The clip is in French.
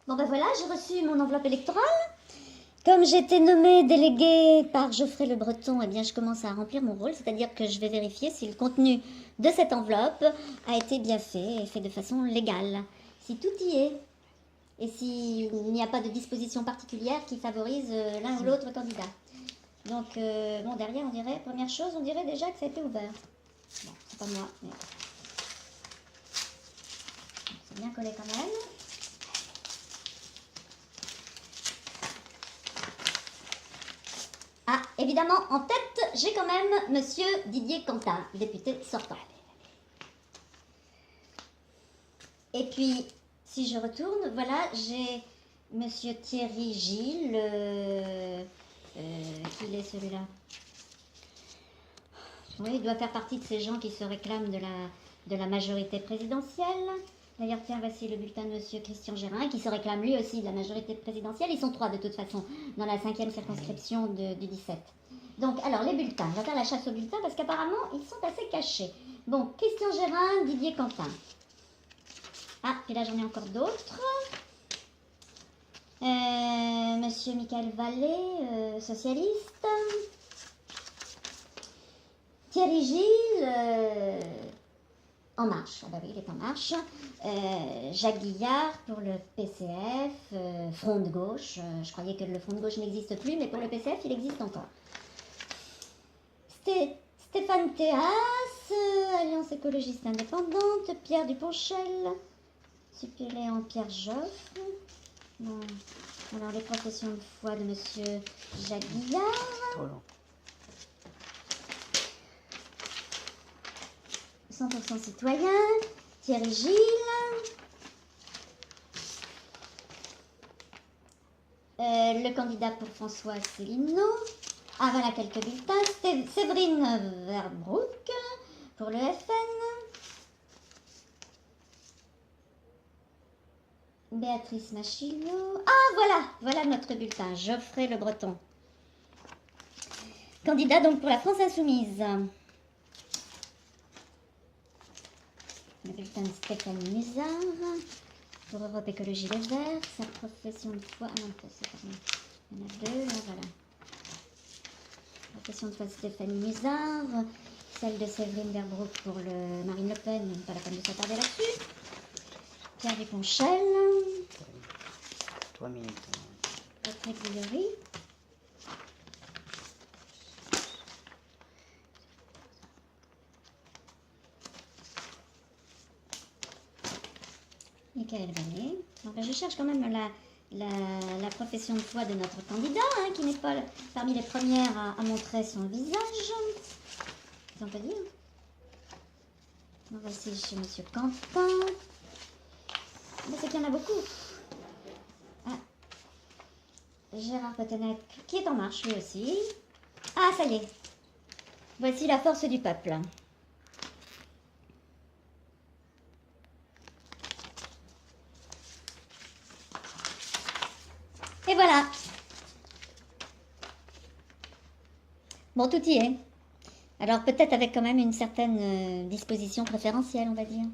Bon ben voilà, j'ai reçu mon enveloppe électorale. Comme j'ai été nommée déléguée par Geoffrey Le Breton, eh bien je commence à remplir mon rôle, c'est-à-dire que je vais vérifier si le contenu de cette enveloppe a été bien fait et fait de façon légale. Si tout y est, et s'il n'y a pas de disposition particulière qui favorise l'un ou l'autre candidat. Donc, bon, derrière, on dirait, première chose, on dirait déjà que ça a été ouvert. Bon, c'est pas moi, mais... c'est bien collé quand même. Ah, évidemment, en tête, j'ai quand même Monsieur Didier Quentin, député sortant. Et puis, si je retourne, voilà, j'ai Monsieur Thierry Gilles, qu'il est celui-là. Oui, il doit faire partie de ces gens qui se réclament de la majorité présidentielle. D'ailleurs, tiens, voici le bulletin de Monsieur Christian Gérin, qui se réclame lui aussi de la majorité présidentielle. Ils sont 3 de toute façon, dans la 5e circonscription du 17. Donc, alors, les bulletins. On va faire la chasse aux bulletins parce qu'apparemment, ils sont assez cachés. Bon, Christian Gérin, Didier Quentin. Ah, puis là, j'en ai encore d'autres. Monsieur Michael Vallée, socialiste. Thierry Gilles, En Marche. Ah bah oui, il est En Marche. Jacques Guillard pour le PCF, Front de Gauche. Je croyais que le Front de Gauche n'existe plus, mais pour le PCF, il existe encore. Stéphane Théas, Alliance écologiste indépendante. Pierre Duponchel, suppléant Pierre Joffre. Bon. Alors, les professions de foi de Monsieur Jacques Guillard. 100% citoyen, Thierry Gilles. Le candidat pour François Asselineau. Ah, voilà quelques bulletins. Séverine Verbroek pour le FN. Béatrice Machilot. Ah, voilà notre bulletin. Geoffrey Le Breton. Candidat donc pour la France Insoumise. Le bulletin de Stéphanie Musard, pour Europe Écologie Les Verts, sa profession de foi, ah non, c'est pardon, il y en a 2, là, voilà. Profession de foi de Stéphanie Musard, celle de Séverine Verbroek pour le Marine Le Pen, pas la peine de s'attarder là-dessus. Pierre Duponchel, Patrick Villery. Michael Vallée. Donc, je cherche quand même la profession de foi de notre candidat, hein, qui n'est pas parmi les premières à montrer son visage. On peut dire. Donc, voici chez Monsieur Quentin. Mais c'est qu'il y en a beaucoup. Ah. Gérard Petenec, qui est En Marche lui aussi. Ah, ça y est. Voici la force du peuple. Et voilà. Bon, tout y est. Alors peut-être avec quand même une certaine disposition préférentielle, on va dire.